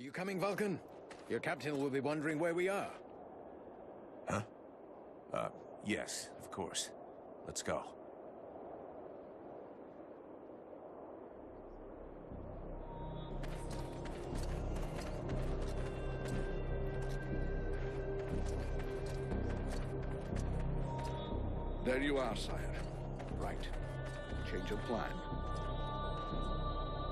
you coming, Vulcan? Your captain will be wondering where we are. Huh? Yes, of course. Let's go. There you are, sire. Right. Change of plan.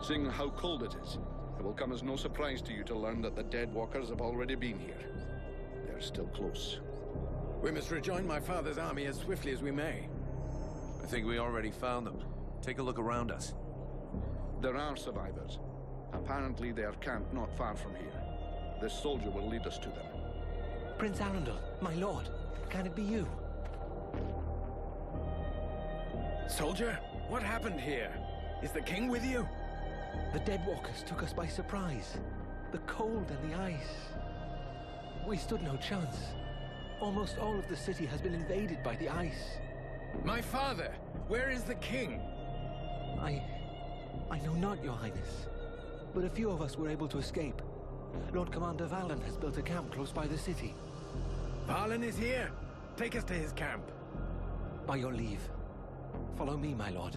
Seeing how cold it is, it will come as no surprise to you to learn that the dead walkers have already been here. They're still close. We must rejoin my father's army as swiftly as we may. I think we already found them. Take a look around us. There are survivors. Apparently they are camped not far from here. This soldier will lead us to them. Prince Arundel, my lord, can it be you? Soldier, what happened here? Is the king with you? The Deadwalkers took us by surprise. The cold and the ice. We stood no chance. Almost all of the city has been invaded by the ice. My father! Where is the king? I know not, Your Highness. But a few of us were able to escape. Lord Commander Valen has built a camp close by the city. Valen is here! Take us to his camp. By your leave. Follow me, my lord.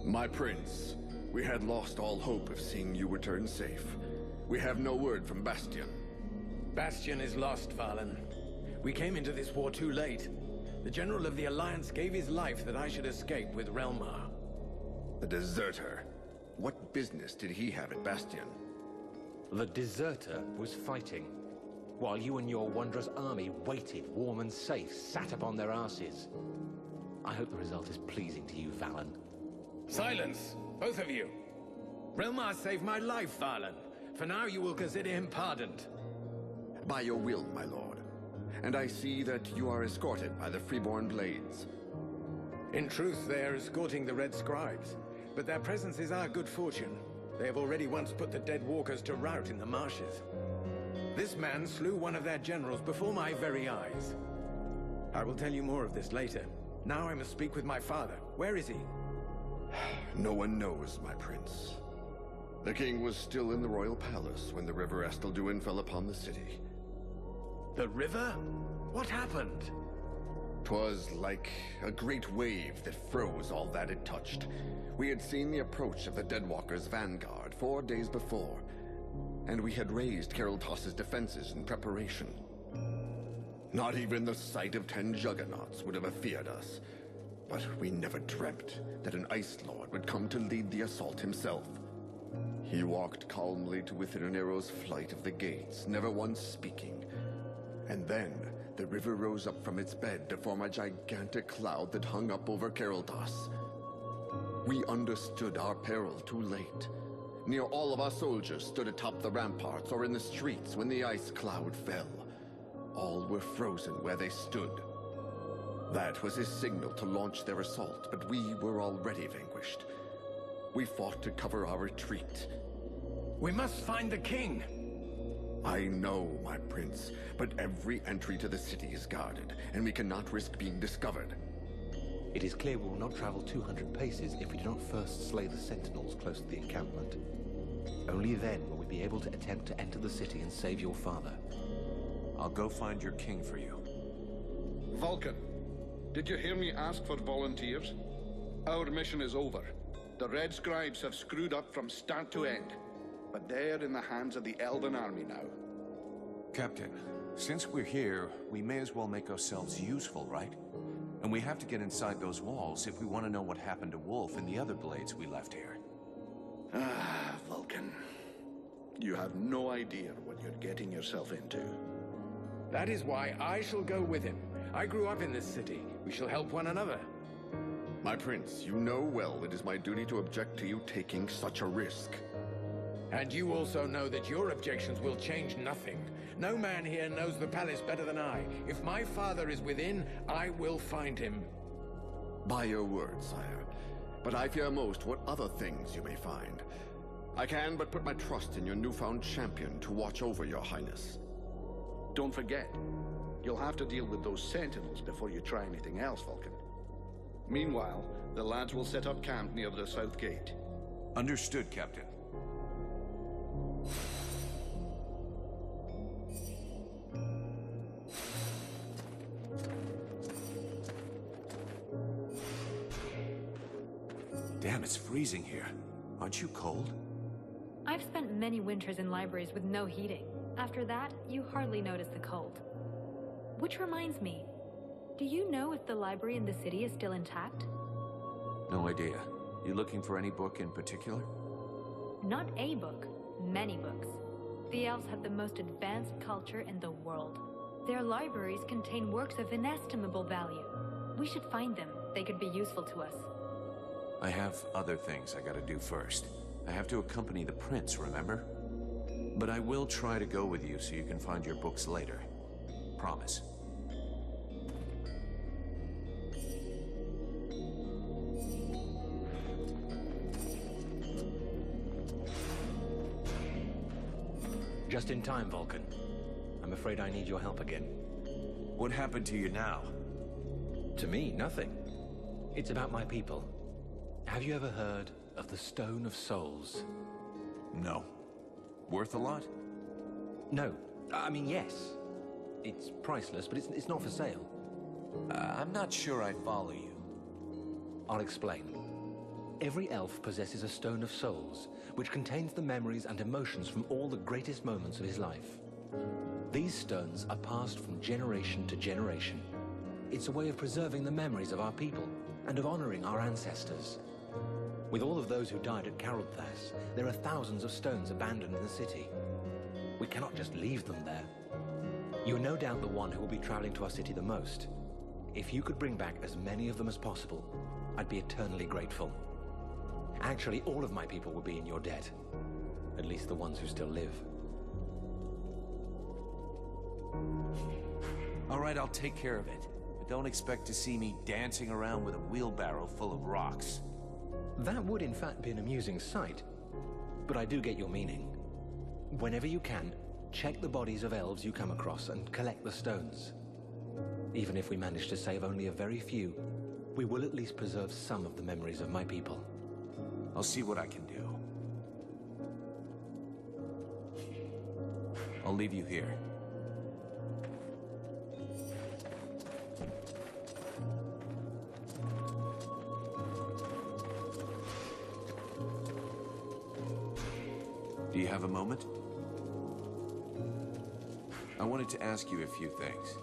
My prince, we had lost all hope of seeing you return safe. We have no word from Bastion. Bastion is lost, Valen. We came into this war too late. The General of the Alliance gave his life that I should escape with Relmar. The deserter. What business did he have at Bastion? The deserter was fighting, while you and your wondrous army waited, warm and safe, sat upon their asses. I hope the result is pleasing to you, Valen. Silence, both of you. Relmar saved my life, Valen. For now, you will consider him pardoned. By your will, my lord. And I see that you are escorted by the Freeborn Blades. In truth, they are escorting the Red Scribes, but their presence is our good fortune. They have already once put the dead walkers to rout in the marshes. This man slew one of their generals before my very eyes. I will tell you more of this later. Now I must speak with my father. Where is he? No one knows, my prince. The king was still in the royal palace when the river Estelduin fell upon the city. The river? What happened? 'Twas like a great wave that froze all that it touched. We had seen the approach of the Deadwalkers' vanguard 4 days before, and we had raised Kariltos' defenses in preparation. Not even the sight of 10 juggernauts would have feared us, but we never dreamt that an Ice Lord would come to lead the assault himself. He walked calmly to within an arrow's flight of the gates, never once speaking. And then, the river rose up from its bed to form a gigantic cloud that hung up over Kariltos. We understood our peril too late. Near all of our soldiers stood atop the ramparts or in the streets when the ice cloud fell. All were frozen where they stood. That was his signal to launch their assault, but we were already vanquished. We fought to cover our retreat. We must find the king! I know, my prince, but every entry to the city is guarded, and we cannot risk being discovered. It is clear we will not travel 200 paces if we do not first slay the sentinels close to the encampment. Only then will we be able to attempt to enter the city and save your father. I'll go find your king for you. Vulcan, did you hear me ask for volunteers? Our mission is over. The Red Scribes have screwed up from start to end, but they're in the hands of the Elven army now. Captain, since we're here, we may as well make ourselves useful, right? And we have to get inside those walls if we want to know what happened to Wolf and the other blades we left here. Ah, Vulcan. You have no idea what you're getting yourself into. That is why I shall go with him. I grew up in this city. We shall help one another. My prince, you know well it is my duty to object to you taking such a risk. And you also know that your objections will change nothing. No man here knows the palace better than I. If my father is within, I will find him. By your word, sire. But I fear most what other things you may find. I can but put my trust in your newfound champion to watch over your highness. Don't forget, you'll have to deal with those sentinels before you try anything else, Vulcan. Meanwhile, the lads will set up camp near the south gate. Understood, Captain. Damn, it's freezing here. Aren't you cold? I've spent many winters in libraries with no heating. After that, you hardly notice the cold. Which reminds me, do you know if the library in the city is still intact? No idea. You looking for any book in particular? Not a book, many books. The elves have the most advanced culture in the world. Their libraries contain works of inestimable value. We should find them. They could be useful to us. I have other things I gotta do first. I have to accompany the prince, remember? But I will try to go with you so you can find your books later. Promise. Just in time, Vulcan. I'm afraid I need your help again. What happened to you now? To me, nothing. It's about my people. Have you ever heard of the Stone of Souls? No. Worth a lot? No. I mean, yes. It's priceless, but it's not for sale. I'm not sure I follow you. I'll explain. Every elf possesses a Stone of Souls, which contains the memories and emotions from all the greatest moments of his life. These stones are passed from generation to generation. It's a way of preserving the memories of our people and of honoring our ancestors. With all of those who died at Carothas, there are thousands of stones abandoned in the city. We cannot just leave them there. You're no doubt the one who will be traveling to our city the most. If you could bring back as many of them as possible, I'd be eternally grateful. Actually, all of my people will be in your debt. At least the ones who still live. All right, I'll take care of it. But don't expect to see me dancing around with a wheelbarrow full of rocks. That would in fact be an amusing sight. But I do get your meaning. Whenever you can, check the bodies of elves you come across and collect the stones. Even if we manage to save only a very few, we will at least preserve some of the memories of my people. I'll see what I can do. I'll leave you here. Do you have a moment? I wanted to ask you a few things.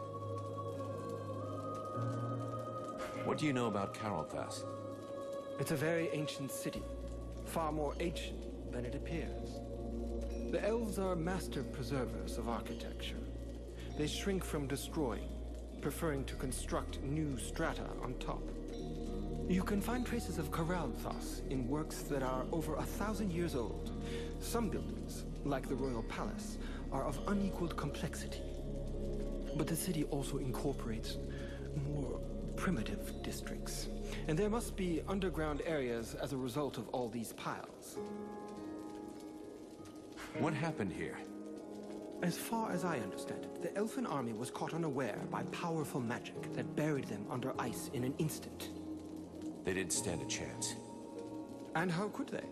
What do you know about Carothas? It's a very ancient city. Far more ancient than it appears. The elves are master preservers of architecture. They shrink from destroying, preferring to construct new strata on top. You can find traces of Carothas in works that are over 1,000 years old. Some buildings, like the Royal Palace, are of unequaled complexity. But the city also incorporates more primitive districts. And there must be underground areas as a result of all these piles. What happened here? As far as I understand it, the Elfin army was caught unaware by powerful magic that buried them under ice in an instant. They didn't stand a chance. And how could they?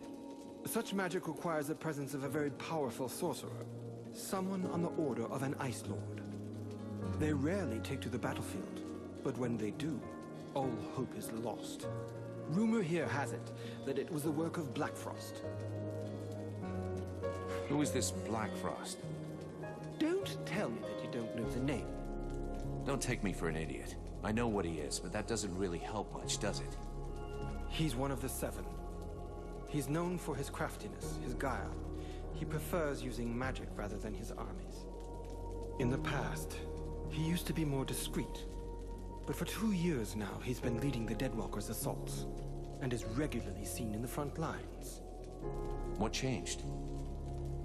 Such magic requires the presence of a very powerful sorcerer, someone on the order of an Ice Lord. They rarely take to the battlefield, but when they do, all hope is lost. Rumor here has it that it was the work of Blackfrost. Who is this Blackfrost? Don't tell me that you don't know the name. Don't take me for an idiot. I know what he is, but that doesn't really help much, does it? He's one of the Seven. He's known for his craftiness, his guile. He prefers using magic rather than his armies. In the past, he used to be more discreet. But for 2 years now, he's been leading the Deadwalkers' assaults, and is regularly seen in the front lines. What changed?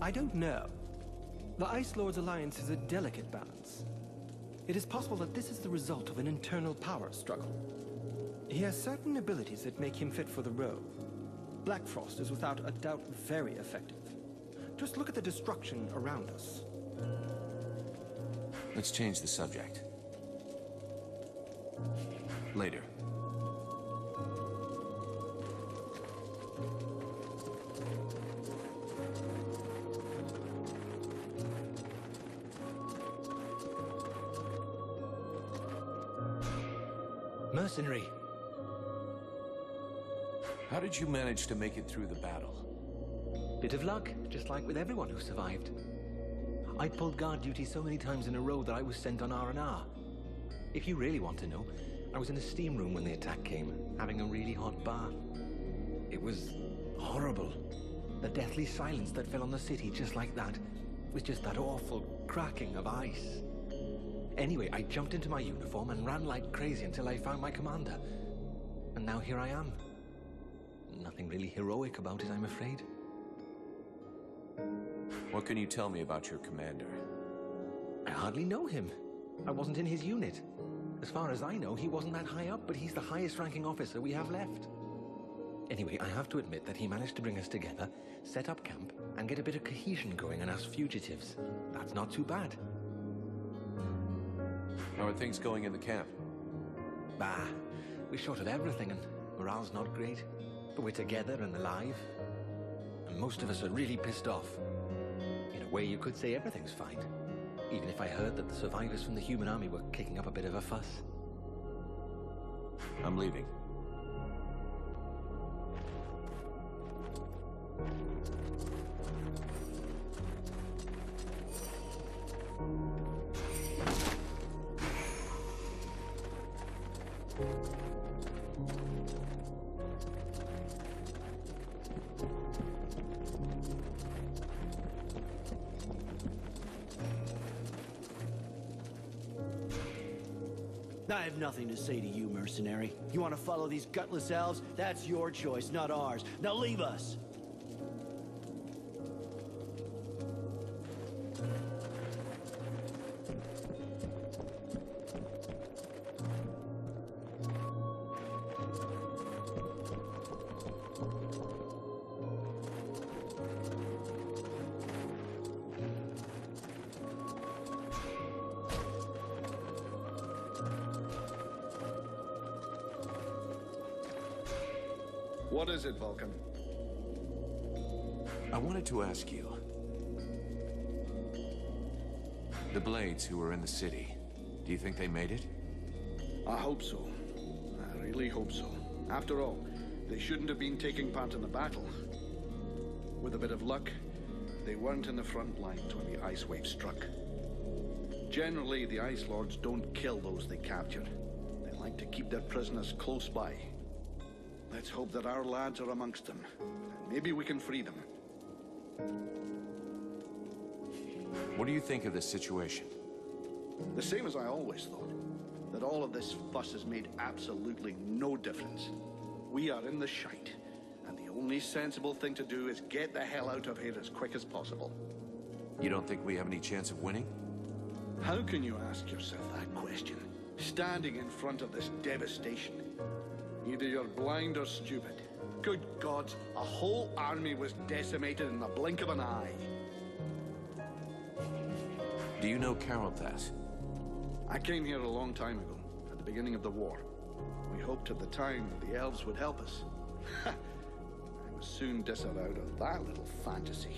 I don't know. The Ice Lord's alliance is a delicate balance. It is possible that this is the result of an internal power struggle. He has certain abilities that make him fit for the role. Black Frost is without a doubt very effective. Just look at the destruction around us. Let's change the subject. Later. Mercenary. How did you manage to make it through the battle? Bit of luck, just like with everyone who survived. I pulled guard duty so many times in a row that I was sent on R&R. If you really want to know, I was in a steam room when the attack came, having a really hot bath. It was horrible. The deathly silence that fell on the city just like that, with just that awful cracking of ice. Anyway, I jumped into my uniform and ran like crazy until I found my commander. And now here I am. Nothing really heroic about it, I'm afraid. What can you tell me about your commander? I hardly know him. I wasn't in his unit. As far as I know, he wasn't that high up, but he's the highest ranking officer we have left. Anyway, I have to admit that he managed to bring us together, set up camp, and get a bit of cohesion going on us fugitives. That's not too bad. How are things going in the camp? Bah, we're short of everything and morale's not great. But we're together and alive. And most of us are really pissed off. In a way, you could say everything's fine. Even if I heard that the survivors from the human army were kicking up a bit of a fuss. I'm leaving. I have nothing to say to you, mercenary. You want to follow these gutless elves? That's your choice, not ours. Now leave us! What is it, Vulcan? I wanted to ask you. The Blades who were in the city, do you think they made it? I hope so. I really hope so. After all, they shouldn't have been taking part in the battle. With a bit of luck, they weren't in the front lines when the ice wave struck. Generally, the Ice Lords don't kill those they capture. They like to keep their prisoners close by. Let's hope that our lads are amongst them. And maybe we can free them. What do you think of this situation? The same as I always thought. That all of this fuss has made absolutely no difference. We are in the shite. And the only sensible thing to do is get the hell out of here as quick as possible. You don't think we have any chance of winning? How can you ask yourself that question? Standing in front of this devastation. Either you're blind or stupid. Good gods, a whole army was decimated in the blink of an eye. Do you know Carolthas? I came here a long time ago, at the beginning of the war. We hoped at the time that the elves would help us. I was soon disavowed of that little fantasy.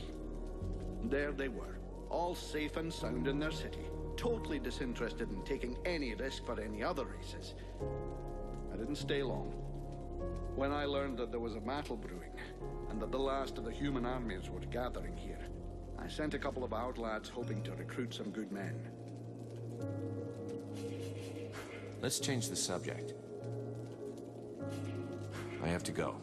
There they were, all safe and sound in their city, totally disinterested in taking any risk for any other races. I didn't stay long. When I learned that there was a battle brewing, and that the last of the human armies were gathering here, I sent a couple of outlads hoping to recruit some good men. Let's change the subject. I have to go.